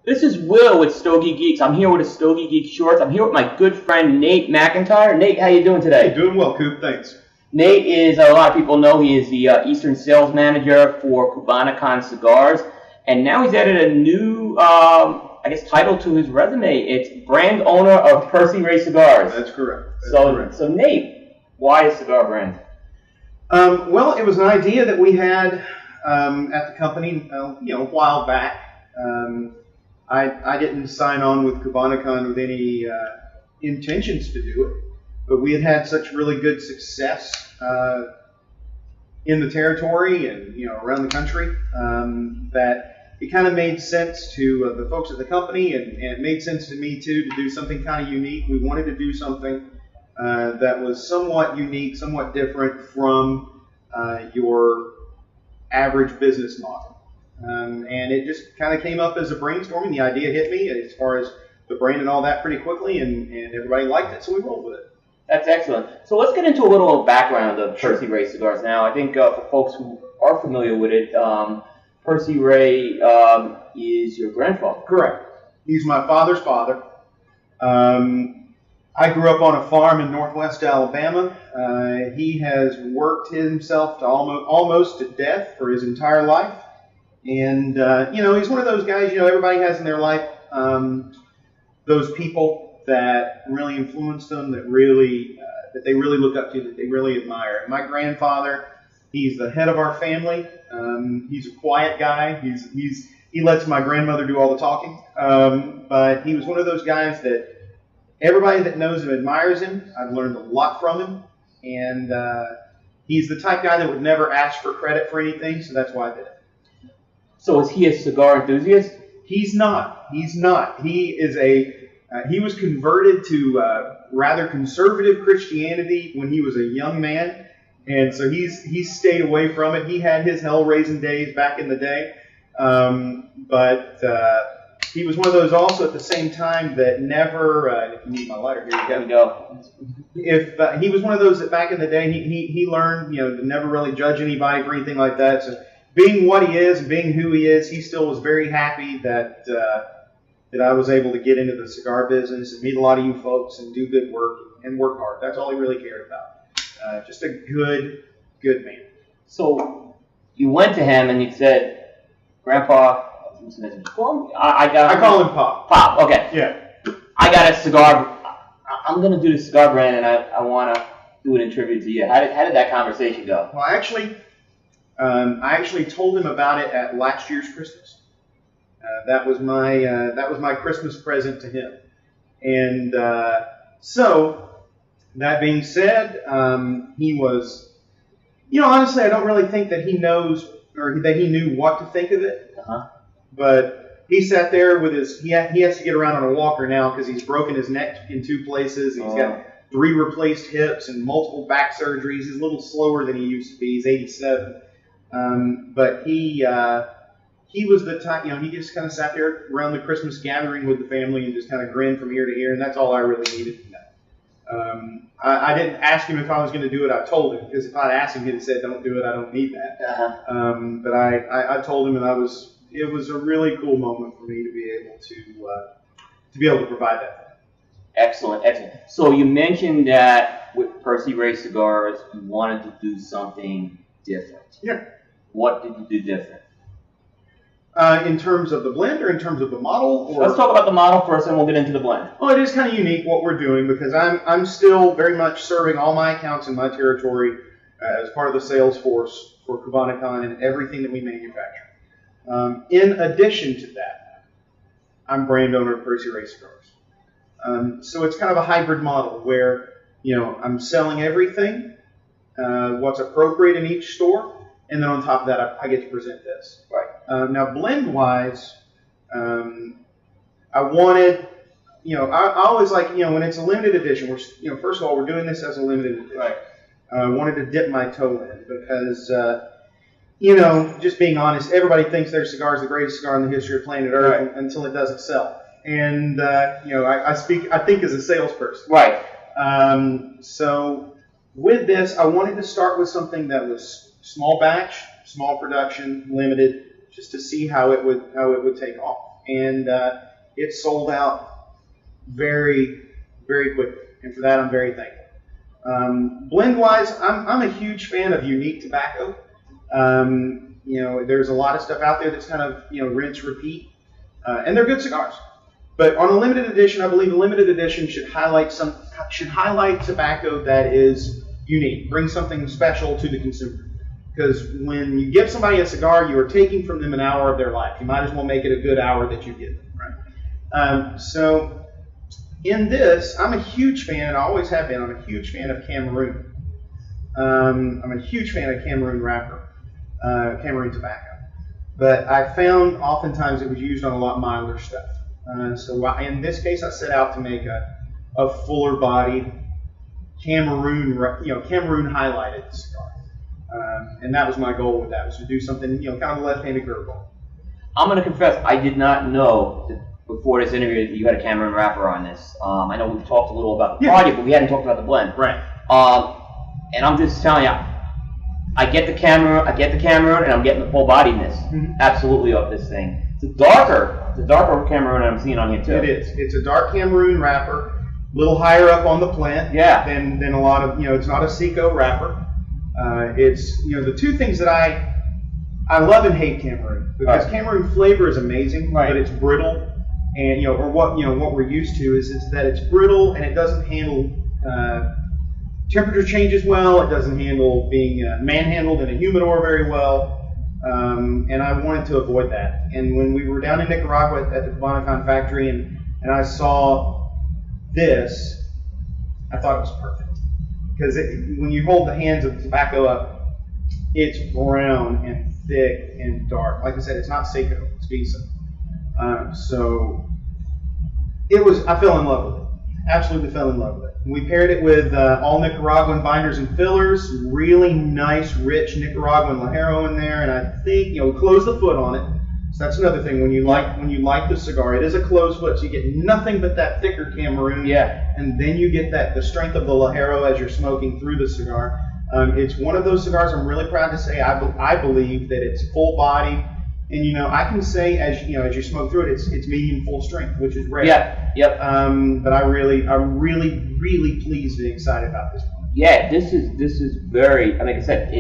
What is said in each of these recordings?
This is Will with Stogie Geeks. I'm here with a Stogie Geek Shorts. I'm here with my good friend Nate McIntyre. Nate, how you doing today? Hey, doing well, Coop. Thanks. Nate is, a lot of people know, he is the Eastern Sales Manager for Cubanacan Cigars. And now he's added a new, title to his resume. It's brand owner of Percy Ray Cigars. That's correct. So Nate, why a cigar brand? Well, it was an idea that we had at the company, a while back. I didn't sign on with Cubanacan with any intentions to do it, but we had such really good success in the territory and around the country that it kind of made sense to the folks at the company, and it made sense to me too to do something kind of unique. We wanted to do something that was somewhat unique, somewhat different from your average business model. And it just kind of came up as a brainstorming. The idea hit me as far as the brand and all that pretty quickly, and everybody liked it, so we rolled with it. That's excellent. So let's get into a little background of Percy Ray Cigars now. I think for folks who are familiar with it, Percy Ray is your grandfather. Correct. He's my father's father. I grew up on a farm in northwest Alabama. He has worked himself to almost to death for his entire life. And, he's one of those guys, everybody has in their life those people that really influence them, that they really look up to, that they really admire. And my grandfather, he's the head of our family. He's a quiet guy. He lets my grandmother do all the talking. But he was one of those guys that everybody that knows him admires him. I've learned a lot from him. And he's the type guy that would never ask for credit for anything, so that's why I did it. So is he a cigar enthusiast? He's not. He's not. He was converted to rather conservative Christianity when he was a young man, and so he's stayed away from it. He had his hell-raising days back in the day, but he was one of those also at the same time that never. If you need my lighter, here you go. If he was one of those that back in the day he learned to never really judge anybody for anything like that. So being what he is and being who he is, he still was very happy that I was able to get into the cigar business and meet a lot of you folks and do good work and work hard. That's all he really cared about. Just a good man. So you went to him and you said, Grandpa, I call him Pop. Pop, okay. Yeah. I got a cigar. I'm going to do the cigar brand, and I want to do it in tribute to you. How did that conversation go? Well, I actually told him about it at last year's Christmas. That was my Christmas present to him. And so, that being said, he was, honestly, I don't really think that he knows or that he knew what to think of it. Uh-huh. But he sat there with he has to get around on a walker now because he's broken his neck in 2 places. He's got 3 replaced hips and multiple back surgeries. He's a little slower than he used to be. He's 87. But he was the type, he just kind of sat there around the Christmas gathering with the family and just kind of grinned from ear to ear, and that's all I really needed to know. I didn't ask him if I was going to do it. I told him, because if I'd asked him, he'd have said, "Don't do it. I don't need that." Uh-huh. But I told him, and it was a really cool moment for me to be able to provide that. Excellent. So you mentioned that with Percy Ray Cigars, you wanted to do something different. Yeah. What did you do different? In terms of the blend or in terms of the model? Or? Let's talk about the model first, and we'll get into the blend. Well, it is kind of unique what we're doing because I'm still very much serving all my accounts in my territory as part of the sales force for Cubanacan and everything that we manufacture. In addition to that, I'm brand owner of Percy Ray Cigars. So it's kind of a hybrid model where I'm selling everything, what's appropriate in each store. And then on top of that, I get to present this. Right. Now, blend-wise, I wanted, I always like, when it's a limited edition, first of all, we're doing this as a limited edition. Right. I wanted to dip my toe in because, just being honest, everybody thinks their cigar is the greatest cigar in the history of planet Earth until it doesn't sell. And, I think as a salesperson. Right. So with this, I wanted to start with something that was small batch, small production, limited, just to see how it would take off. and it sold out very, very quickly. And for that, I'm very thankful. Blend-wise, I'm a huge fan of unique tobacco. There's a lot of stuff out there that's kind of rinse, repeat, and they're good cigars. But on a limited edition, I believe a limited edition should highlight tobacco that is unique, bring something special to the consumer. Because when you give somebody a cigar, you are taking from them an hour of their life. You might as well make it a good hour that you give them, right? So in this, I'm a huge fan, and I always have been. I'm a huge fan of Cameroon. I'm a huge fan of Cameroon wrapper, Cameroon tobacco. But I found oftentimes it was used on a lot milder stuff. So in this case, I set out to make a fuller bodied Cameroon, Cameroon highlighted cigar. And that was my goal with that, was to do something, kind of a left-handed curveball. I'm going to confess, I did not know that before this interview that you had a Cameroon wrapper on this. I know we've talked a little about the project, but we hadn't talked about the blend. Right. And I'm just telling you, I get the Cameroon, and I'm getting the full bodiedness, absolutely, of this thing. It's a darker Cameroon I'm seeing on here too. It is. It's a dark Cameroon wrapper, a little higher up on the plant. Yeah. Than a lot of, it's not a Seco wrapper. It's, the two things that I love and hate Cameroon, because Cameroon flavor is amazing, but it's brittle, and what we're used to is that it's brittle and it doesn't handle temperature changes well. It doesn't handle being manhandled in a humidor very well. And I wanted to avoid that. And when we were down in Nicaragua at the Cubanacan factory and I saw this, I thought it was perfect. Because when you hold the hands of the tobacco up, it's brown and thick and dark. Like I said, it's not Seco, it's Visa. So I fell in love with it. Absolutely fell in love with it. We paired it with all Nicaraguan binders and fillers, really nice, rich Nicaraguan Ligero in there, and I think we closed the foot on it. So that's another thing. When you light the cigar, it is a closed foot, so you get nothing but that thicker Cameroon. Yeah. And then you get the strength of the Ligero as you're smoking through the cigar. It's one of those cigars I'm really proud to say I believe that it's full body. And I can say as you smoke through it, it's medium full strength, which is rare. Yeah. Yep. But I'm really pleased and excited about this one. Yeah, this is very. Like I said,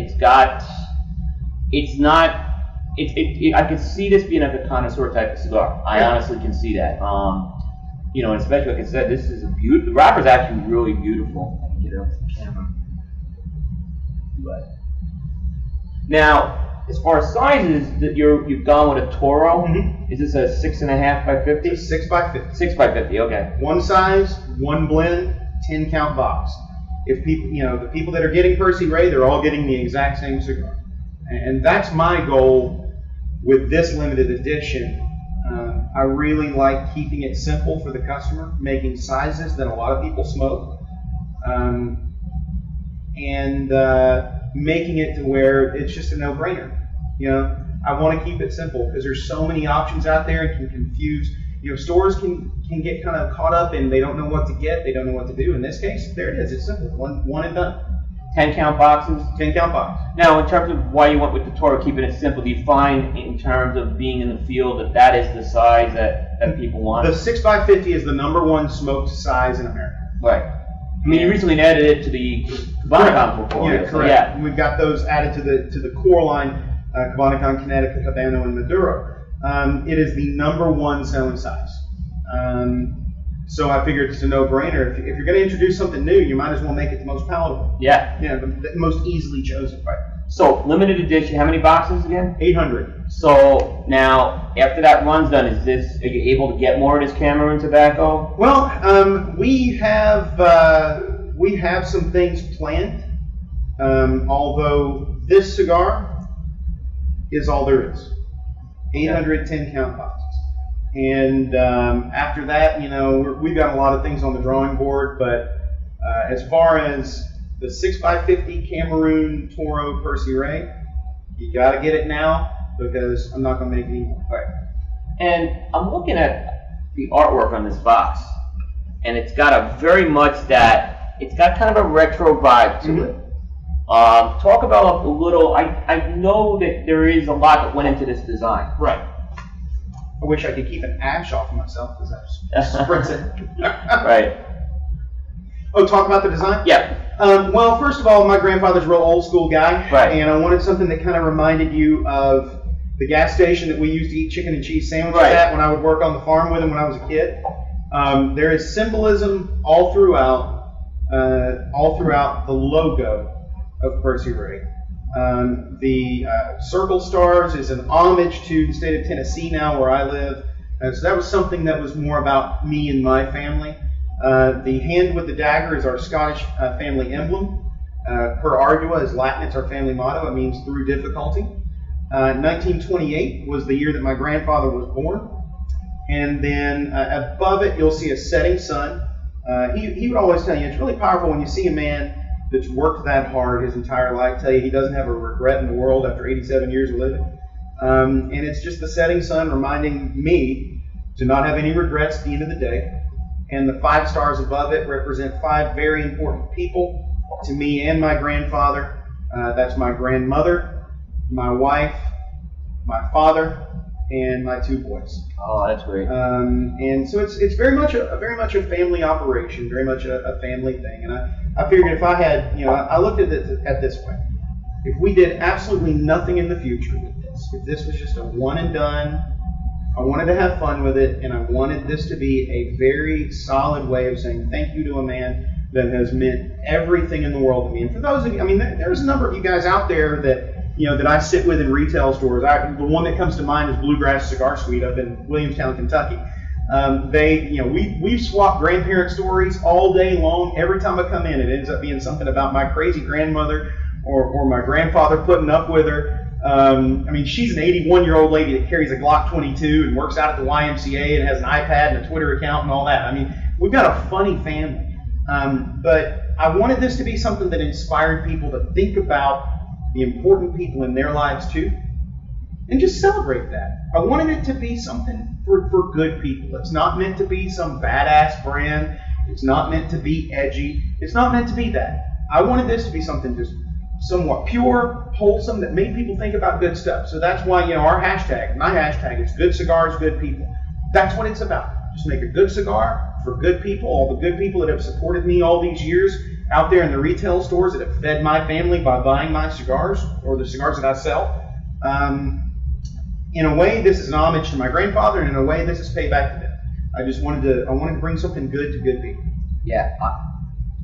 I could see this being like a connoisseur type of cigar. I honestly can see that. And especially like I said, this is a beautiful. The wrapper's actually really beautiful. I can get it up to the camera. But now, as far as sizes, that you've gone with a Toro. Is this a 6.5 by 50? It's a 6 by 50. 6 by 50. Okay. One size, one blend, 10 count box. If people, the people that are getting Percy Ray, they're all getting the exact same cigar, and that's my goal with this limited edition. I really like keeping it simple for the customer, making sizes that a lot of people smoke, and making it to where it's just a no-brainer. I want to keep it simple because there's so many options out there and can confuse. Stores can get kind of caught up and they don't know what to get, they don't know what to do. In this case, there it is. It's simple. One and done. 10 count boxes? 10 count box. Now, in terms of why you went with the Toro, keeping it simple, do you find in terms of being in the field that is the size that people want? The 6 by 50 is the #1 smoked size in America. Right. I mean, you recently added it to the Cubanacan portfolio. Yeah, correct. Yeah. We've got those added to the core line, Cubanacan, Connecticut, Habano, and Maduro. It is the #1 selling size. So I figured it's a no-brainer. If you're going to introduce something new, you might as well make it the most palatable. Yeah. The most easily chosen. Right. So, limited edition, how many boxes again? 800. So, now, after that run's done, are you able to get more of this Cameroon tobacco? Well, we have some things planned, although this cigar is all there is. 810 count boxes. And after that, we've got a lot of things on the drawing board, but as far as the 6 by 50 Cameroon Toro Percy Ray, you got to get it now because I'm not going to make any more. Right. And I'm looking at the artwork on this box, and it's got it's got kind of a retro vibe to it. Talk about a little, I know that there is a lot that went into this design. Right. I wish I could keep an ash off of myself because I spritz it. Right. Oh, talk about the design? Yeah. Well, first of all, my grandfather's a real old school guy. Right. And I wanted something that kind of reminded you of the gas station that we used to eat chicken and cheese sandwiches at when I would work on the farm with him when I was a kid. There is symbolism all throughout the logo of Percy Ray. The circle stars is an homage to the state of Tennessee now where I live. So that was something that was more about me and my family. The hand with the dagger is our Scottish family emblem. Per ardua is Latin, it's our family motto. It means through difficulty. 1928 was the year that my grandfather was born. And then above it, you'll see a setting sun. He would always tell you, it's really powerful when you see a man that's worked that hard his entire life, tell you he doesn't have a regret in the world after 87 years of living. And it's just the setting sun reminding me to not have any regrets at the end of the day. And the 5 stars above it represent 5 very important people to me and my grandfather. That's my grandmother, my wife, my father, and my 2 boys. Oh, that's great. And so it's very much a family operation, very much a family thing. And I figured if I had, I looked at this way. If we did absolutely nothing in the future with this, if this was just a one and done, I wanted to have fun with it, and I wanted this to be a very solid way of saying thank you to a man that has meant everything in the world to me. And for those of you, there's a number of you guys out there that I sit with in retail stores. The one that comes to mind is Bluegrass Cigar Suite up in Williamstown, Kentucky. We've swapped grandparent stories all day long. Every time I come in, it ends up being something about my crazy grandmother or my grandfather putting up with her. She's an 81-year-old lady that carries a Glock 22 and works out at the YMCA and has an iPad and a Twitter account and all that. We've got a funny family. But I wanted this to be something that inspired people to think about the important people in their lives too, and just celebrate that. I wanted it to be something for good people. It's not meant to be some badass brand. It's not meant to be edgy. It's not meant to be that. I wanted this to be something just somewhat pure, wholesome, that made people think about good stuff. So that's why, our hashtag, my hashtag, is good cigars, good people. That's what it's about. Just make a good cigar for good people, all the good people that have supported me all these years out there in the retail stores that have fed my family by buying my cigars or the cigars that I sell. In a way, this is an homage to my grandfather, and in a way, this is payback to them. I wanted to bring something good to good people. Yeah,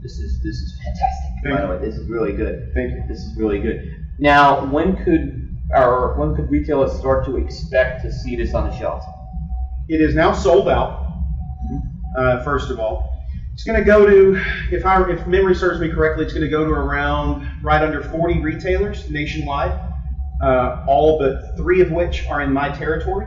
this is fantastic. By the way, this is really good. Thank you. This is really good. Now, when could retailers start to expect to see this on the shelves? It is now sold out. First of all, it's going to go to, if memory serves me correctly, it's going to go to around right under 40 retailers nationwide. All but 3 of which are in my territory.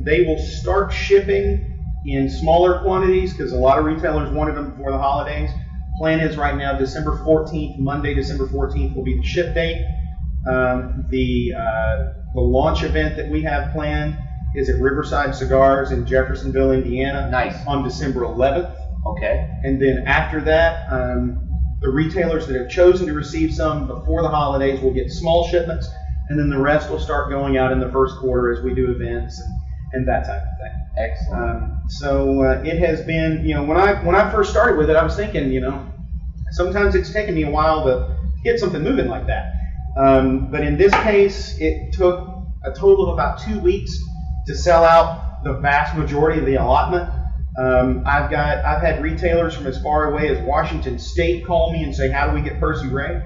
They will start shipping in smaller quantities because a lot of retailers wanted them before the holidays. Plan is right now December 14th, Monday, December 14th will be the ship date. The launch event that we have planned is at Riverside Cigars in Jeffersonville, Indiana. Nice. On December 11th. Okay. And then after that, the retailers that have chosen to receive some before the holidays will get small shipments, and then the rest will start going out in the first quarter as we do events and that type of thing. Excellent. So it has been, when I first started with it, I was thinking, sometimes it's taken me a while to get something moving like that. But in this case, it took a total of about 2 weeks to sell out the vast majority of the allotment. I've had retailers from as far away as Washington State call me and say, how do we get Percy Ray?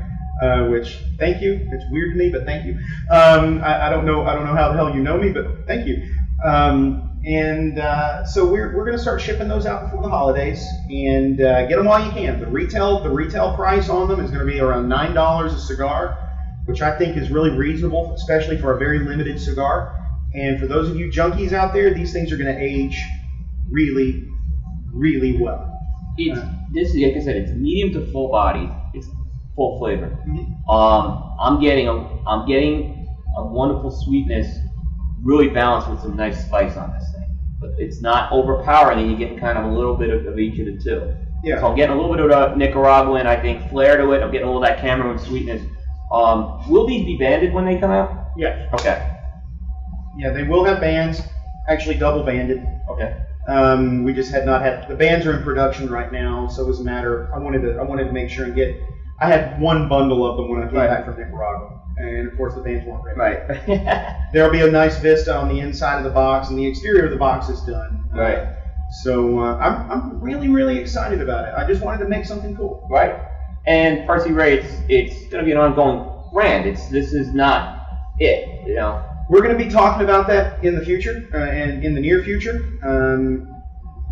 Which, thank you. It's weird to me, but thank you. I don't know how the hell you know me, but thank you. So we're going to start shipping those out before the holidays and get them while you can. The retail price on them is going to be around $9 a cigar, which I think is really reasonable, especially for a very limited cigar. And for those of you junkies out there, these things are going to age really, really well. This is, like I said, it's medium to full body. It's full flavor. Mm-hmm. I'm getting a wonderful sweetness, really balanced with some nice spice on this thing. But it's not overpowering, and you're getting kind of a little bit of each of the two. Yeah. So I'm getting a little bit of the Nicaraguan, I think, flair to it. I'm getting a little of that Cameroon sweetness. Will these be banded when they come out? Yes. Okay. Yeah, they will have bands, actually double banded. Okay. We just had not had, the bands are in production right now, so it was a matter of, I wanted to make sure and get, I had one bundle of them when I came back from Nicaragua, and of course the bands weren't ready. Right. There'll be a nice vista on the inside of the box, and the exterior of the box is done. Right. So I'm really, really excited about it. I just wanted to make something cool. Right. And Percy Ray, it's going to be an ongoing brand. This is not it, you know. We're going to be talking about that in the future, and in the near future.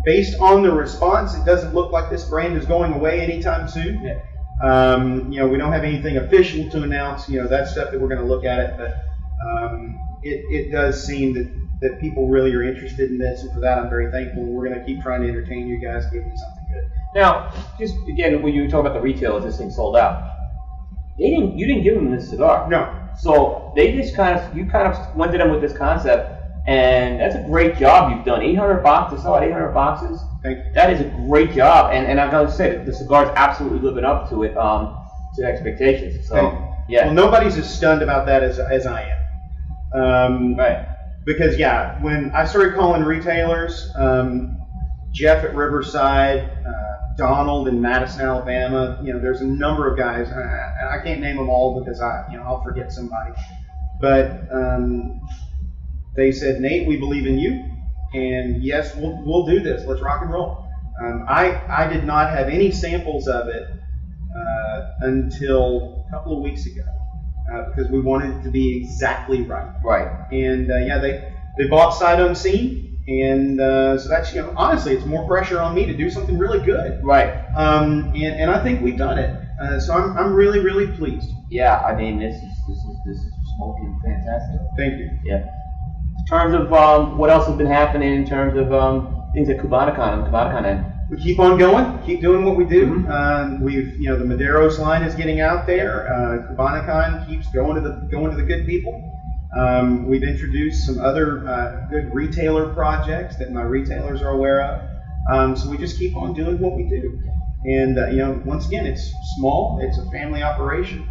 Based on the response, it doesn't look like this brand is going away anytime soon. Yeah. You know, we don't have anything official to announce. You know, that's stuff that we're going to look at it, but it does seem that people really are interested in this, and for that I'm very thankful. And we're going to keep trying to entertain you guys, give you something good. Now, just again, when you talk about the retailers, this thing sold out. You didn't give them this cigar. No. So they just you kind of went to them with this concept, and that's a great job you've done. 800 boxes, sell out 800 boxes. Thank you. That is a great job, and I've got to say, the cigar's absolutely living up to it, to expectations. So, yeah. Well, nobody's as stunned about that as I am. Right. Because, yeah, when I started calling retailers, Jeff at Riverside, Donald in Madison, Alabama, you know, there's a number of guys, and I can't name them all because I'll forget somebody. But they said, Nate, we believe in you, and yes, we'll do this. Let's rock and roll. I did not have any samples of it until a couple of weeks ago. Because we wanted it to be exactly right. Right. And yeah, they bought sight unseen, and so that's, you know, honestly, it's more pressure on me to do something really good. Right. And I think we've done it. So I'm really, really pleased. Yeah, I mean, this is smoking fantastic. Thank you. Yeah. In terms of what else has been happening in terms of things at Cubanacan end. We keep on going, keep doing what we do. Mm-hmm. You know, the Maderos line is getting out there. Cubanacan keeps going to the good people. We've introduced some other good retailer projects that my retailers are aware of. So we just keep on doing what we do. And you know, once again, it's small. It's a family operation.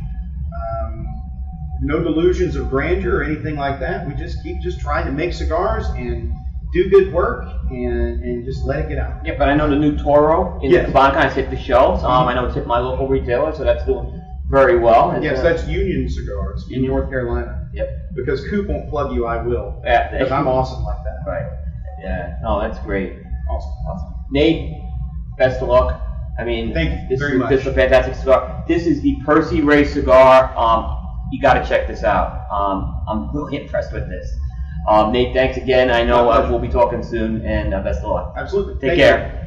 No delusions of grandeur or anything like that. We just keep trying to make cigars and do good work and just let it get out. Yeah, but I know the new Toro in the Cubanacan hit the shelves. I know it's hit my local retailer, so that's doing very well. Yes, that's Union Cigars in North Carolina. Yep. Because Coop won't plug you, I will. Yeah. Because I'm awesome like that. Right. Yeah. No, that's great. Awesome. Nate, best of luck. I mean, thank you very much. This is a fantastic cigar. This is the Percy Ray cigar. You got to check this out. I'm really impressed with this. Nate, thanks again. I know we'll be talking soon, and best of luck. Absolutely. Take care.